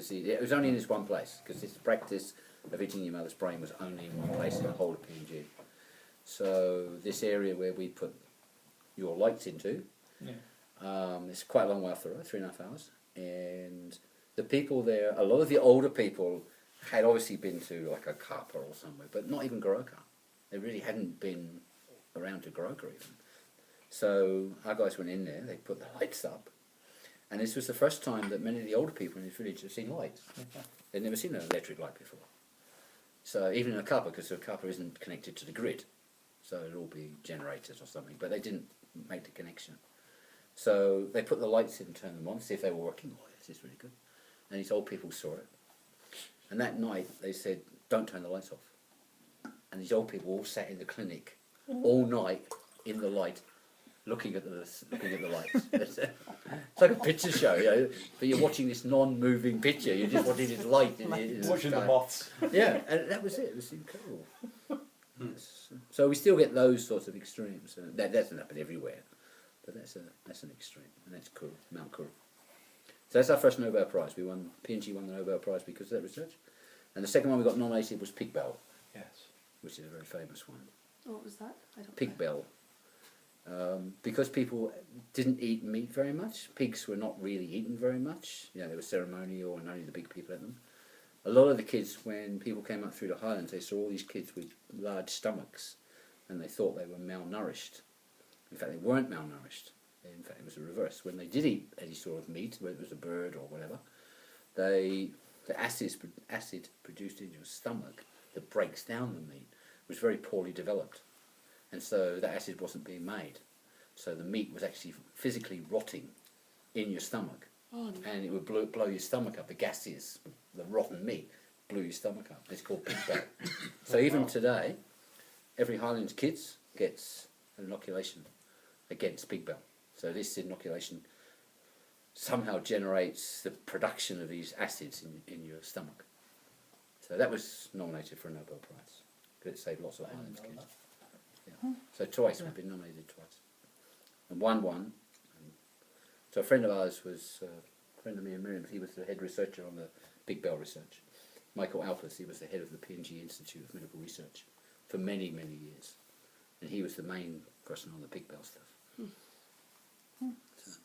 It was only in this one place, because this practice of eating your mother's brain was only in one place in the whole of PNG. So this area where we put your lights into, it's quite a long way off the road, 3.5 hours, and the people there, a lot of the older people had obviously been to like a Kapa or somewhere, but not even Goroka. They really hadn't been around to Goroka even. So our guys went in there, they put the lights up, and this was the first time that many of the older people in this village had seen lights. They'd never seen an electric light before. So even in a Kapa, because the Kapa isn't connected to the grid, so it'd all be generators or something, but they didn't make the connection. So they put the lights in and turned them on to see if they were working. Oh, this is really good. And these old people saw it. And that night they said, don't turn the lights off. And these old people all sat in the clinic all night in the light, looking at the lights. It's like a picture show, you know, but you're watching this non-moving picture. You're just watching this light. Watching the moths. Yeah, and that was it. It was incredible. So we still get those sorts of extremes. That doesn't happen everywhere, but that's an extreme, and that's Kuru, Mount Kuru. So that's our first Nobel Prize. PNG won the Nobel Prize because of that research. And the second one we got nominated was pig bell. Yes. Which is a very famous one. What was that? I don't Pig bell. Because people didn't eat meat very much, pigs were not really eaten very much. You know, they were ceremonial and only the big people ate them. A lot of the kids, when people came up through the highlands, they saw all these kids with large stomachs and they thought they were malnourished. In fact, they weren't malnourished. In fact, it was the reverse. When they did eat any sort of meat, whether it was a bird or whatever, the acid produced in your stomach that breaks down the meat was very poorly developed. And so that acid wasn't being made. So the meat was actually physically rotting in your stomach. Oh, no. And it would blow your stomach up. The gases, the rotten meat, blew your stomach up. It's called pig bell. So even today, every Highlands kids gets an inoculation against pig bell. So this inoculation somehow generates the production of these acids in your stomach. So that was nominated for a Nobel Prize. Because it saved lots of Highlands kids. Yeah. So twice, we've been nominated twice. And one won. So a friend of ours was, a friend of me and Miriam, he was the head researcher on the Pig Bell research. Michael Alpers, he was the head of the PNG Institute of Medical Research for many, many years. And he was the main person on the Pig Bell stuff. So,